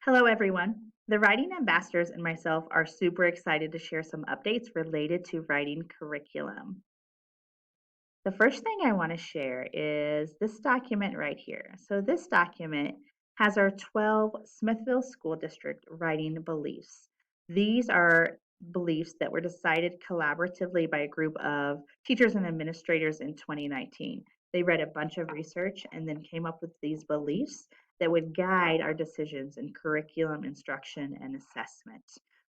Hello, everyone. The Writing Ambassadors and myself are super excited to share some updates related to writing curriculum. The first thing I want to share is this document right here. So, this document has our 12 Smithville School District writing beliefs. These are beliefs that were decided collaboratively by a group of teachers and administrators in 2019. They read a bunch of research and then came up with these beliefs that would guide our decisions in curriculum, instruction, and assessment.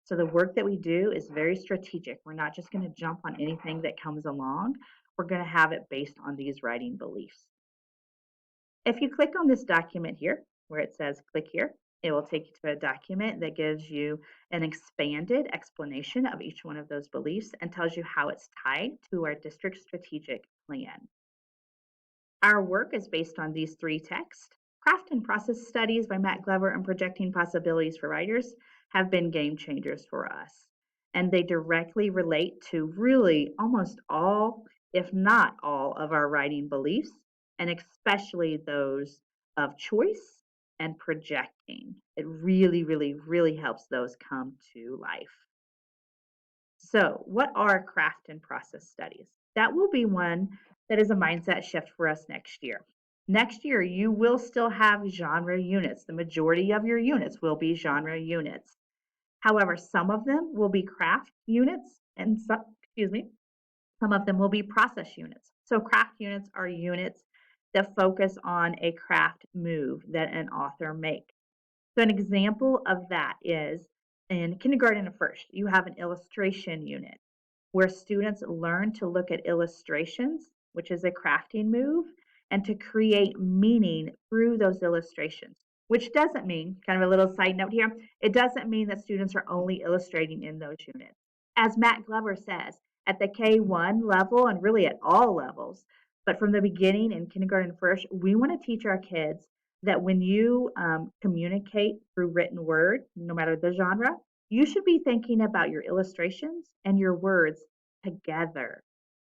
So, the work that we do is very strategic. We're not just going to jump on anything that comes along. We're going to have it based on these writing beliefs. If you click on this document here, where it says click here, it will take you to a document that gives you an expanded explanation of each one of those beliefs and tells you how it's tied to our district strategic plan. Our work is based on these three texts. Craft and Process Studies by Matt Glover and Projecting Possibilities for Writers have been game changers for us. And they directly relate to really almost all, if not all, of our writing beliefs, and especially those of choice and projecting. It really, really, really helps those come to life. So, what are craft and process studies? That will be one that is a mindset shift for us next year. Next year, you will still have genre units. The majority of your units will be genre units. However, some of them will be craft units and some of them will be process units. So craft units are units that focus on a craft move that an author makes. So an example of that is in kindergarten and first, you have an illustration unit where students learn to look at illustrations, which is a crafting move, and to create meaning through those illustrations, which doesn't mean, kind of a little side note here, it doesn't mean that students are only illustrating in those units. As Matt Glover says, at the K1 level and really at all levels, but from the beginning in kindergarten first, we want to teach our kids that when you communicate through written word, no matter the genre, you should be thinking about your illustrations and your words together.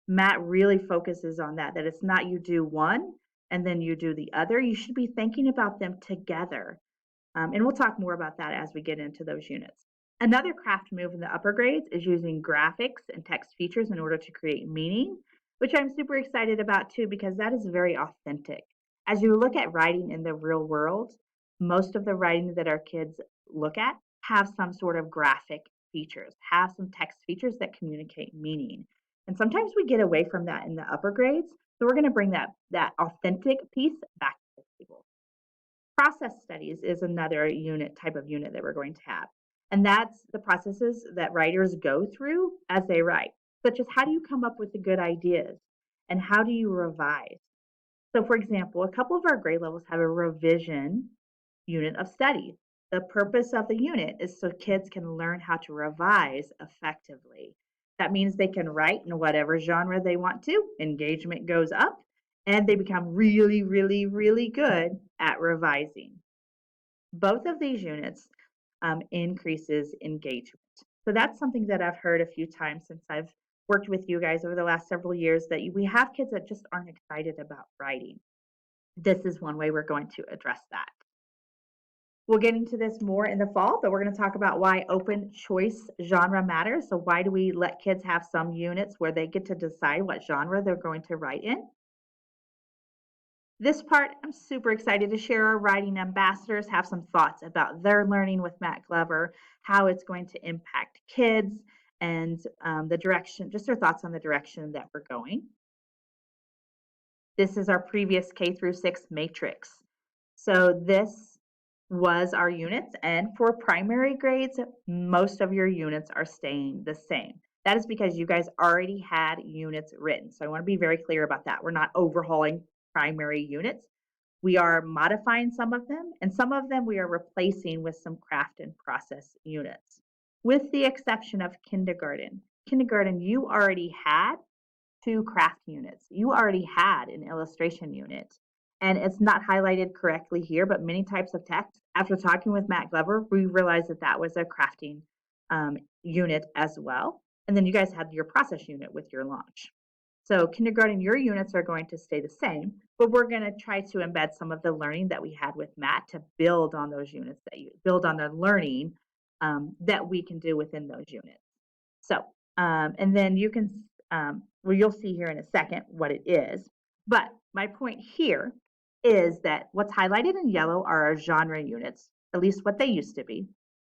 Matt really focuses on that it's not you do one and then you do the other. You should be thinking about them together. And we'll talk more about that as we get into those units. Another craft move in the upper grades is using graphics and text features in order to create meaning, which I'm super excited about too, because that is very authentic. As you look at writing in the real world, most of the writing that our kids look at have some sort of graphic features, have some text features that communicate meaning. And sometimes we get away from that in the upper grades. So we're going to bring that authentic piece back to the table. Process studies is another type of unit that we're going to have. And that's the processes that writers go through as they write, such as how do you come up with the good ideas and how do you revise? So, for example, a couple of our grade levels have a revision unit of study. The purpose of the unit is so kids can learn how to revise effectively. That means they can write in whatever genre they want to, engagement goes up, and they become really, really, really good at revising. Both of these units increases engagement. So that's something that I've heard a few times since I've worked with you guys over the last several years, that we have kids that just aren't excited about writing. This is one way we're going to address that. We'll get into this more in the fall, but we're going to talk about why open choice genre matters. So why do we let kids have some units where they get to decide what genre they're going to write in? This part, I'm super excited to share. Our writing ambassadors have some thoughts about their learning with Matt Glover, how it's going to impact kids, and the direction, just their thoughts on the direction that we're going. This is our previous K through 6 matrix. So this was our units, and for primary grades, most of your units are staying the same. That is because you guys already had units written. So I want to be very clear about that. We're not overhauling primary units. We are modifying some of them, and some of them we are replacing with some craft and process units. With the exception of kindergarten. Kindergarten, you already had 2 craft units. You already had an illustration unit. And it's not highlighted correctly here, but many types of text. After talking with Matt Glover, we realized that that was a crafting unit as well. And then you guys had your process unit with your launch. So kindergarten, your units are going to stay the same, but we're going to try to embed some of the learning that we had with Matt to build on those units that you build on the learning that we can do within those units. So, and then you can, well, you'll see here in a second what it is. But my point here is that what's highlighted in yellow are our genre units, at least what they used to be.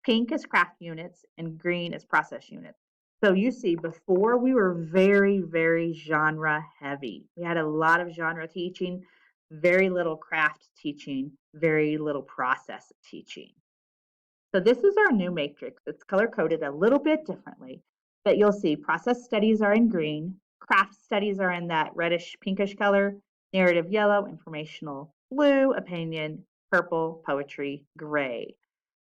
Pink is craft units and green is process units. So you see, before we were very, very genre heavy. We had a lot of genre teaching, very little craft teaching, very little process teaching. So this is our new matrix. It's color coded a little bit differently, but you'll see process studies are in green, craft studies are in that reddish pinkish color, narrative yellow, informational blue, opinion purple, poetry gray.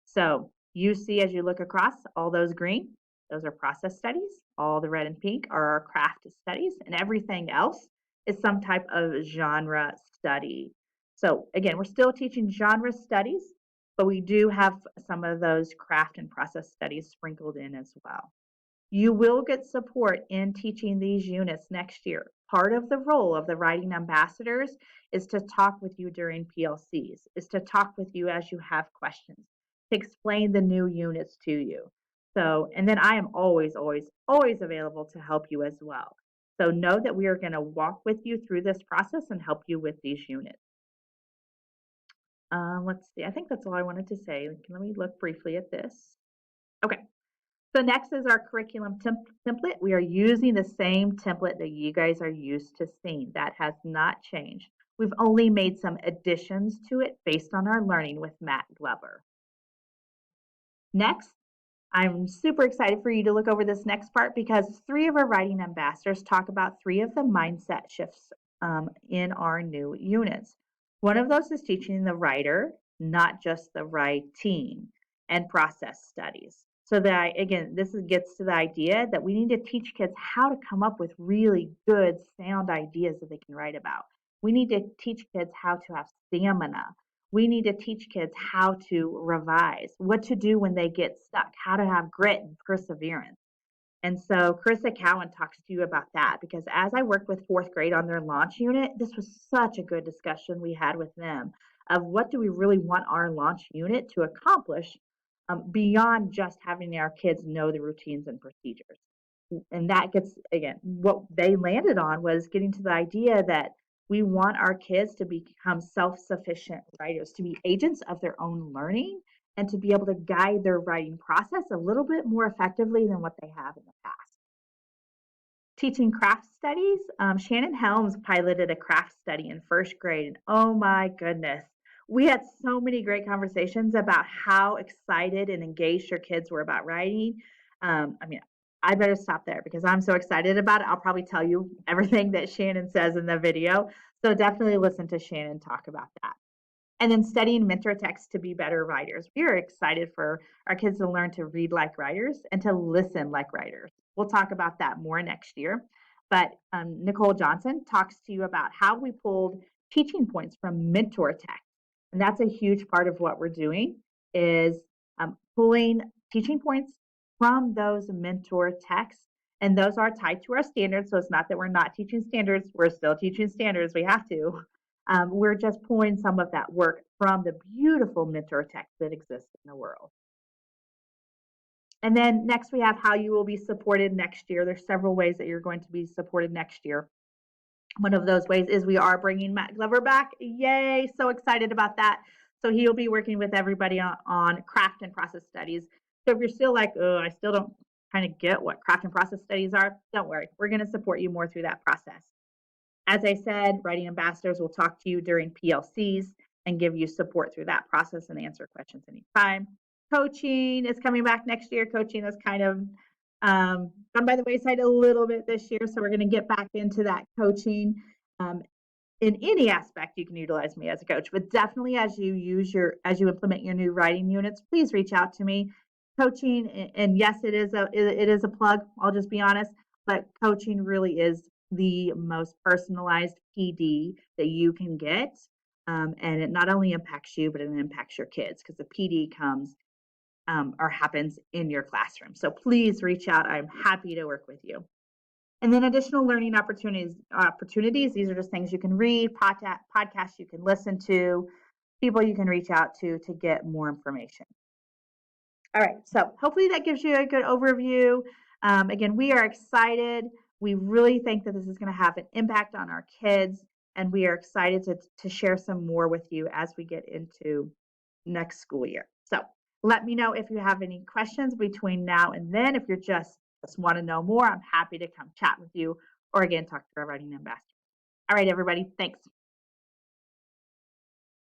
So you see as you look across all those green, those are process studies. All the red and pink are our craft studies, and everything else is some type of genre study. So again, we're still teaching genre studies, but we do have some of those craft and process studies sprinkled in as well. You will get support in teaching these units next year. Part of the role of the writing ambassadors is to talk with you during PLCs, is to talk with you as you have questions, to explain the new units to you. So, and then I am always, always, always available to help you as well. So know that we are going to walk with you through this process and help you with these units. Let's see, I think that's all I wanted to say. Let me look briefly at this. Okay, so next is our curriculum template. We are using the same template that you guys are used to seeing. That has not changed. We've only made some additions to it based on our learning with Matt Glover. Next, I'm super excited for you to look over this next part because 3 of our writing ambassadors talk about 3 of the mindset shifts in our new units. One of those is teaching the writer, not just the writing, and process studies. So that, again, this gets to the idea that we need to teach kids how to come up with really good, sound ideas that they can write about. We need to teach kids how to have stamina. We need to teach kids how to revise, what to do when they get stuck, how to have grit and perseverance. And so Carissa Cowan talks to you about that because as I worked with 4th grade on their launch unit, this was such a good discussion we had with them of what do we really want our launch unit to accomplish beyond just having our kids know the routines and procedures. And that gets, again, what they landed on was getting to the idea that we want our kids to become self-sufficient writers, to be agents of their own learning, and to be able to guide their writing process a little bit more effectively than what they have in the past. Teaching craft studies, Shannon Helms piloted a craft study in 1st grade, and oh my goodness, we had so many great conversations about how excited and engaged your kids were about writing. I mean, I better stop there because I'm so excited about it. I'll probably tell you everything that Shannon says in the video. So definitely listen to Shannon talk about that. And then studying mentor text to be better writers. We are excited for our kids to learn to read like writers and to listen like writers. We'll talk about that more next year. But Nicole Johnson talks to you about how we pulled teaching points from mentor text. And that's a huge part of what we're doing is pulling teaching points from those mentor texts. And those are tied to our standards. So it's not that we're not teaching standards. We're still teaching standards. We have to. We're just pulling some of that work from the beautiful mentor text that exists in the world. And then next we have how you will be supported next year. There's several ways that you're going to be supported next year. One of those ways is we are bringing Matt Glover back. Yay, so excited about that. So he'll be working with everybody on craft and process studies. So if you're still like, oh, I still don't kind of get what craft and process studies are, don't worry. We're going to support you more through that process. As I said, writing ambassadors will talk to you during PLCs and give you support through that process and answer questions anytime. Coaching is coming back next year. Coaching is kind of gone by the wayside a little bit this year, so we're going to get back into that coaching. In any aspect, you can utilize me as a coach, but definitely as you implement your new writing units, please reach out to me. Coaching, and yes, it is a plug. I'll just be honest, but coaching really is the most personalized PD that you can get. And it not only impacts you, but it impacts your kids because the PD comes or happens in your classroom. So please reach out. I'm happy to work with you. And then additional learning opportunities. These are just things you can read, podcasts you can listen to, people you can reach out to get more information. All right, so hopefully that gives you a good overview. Again, we are excited. We really think that this is going to have an impact on our kids, and we are excited to share some more with you as we get into next school year. So let me know if you have any questions between now and then. If you just want to know more, I'm happy to come chat with you or again, talk to our writing ambassador. All right, everybody, thanks.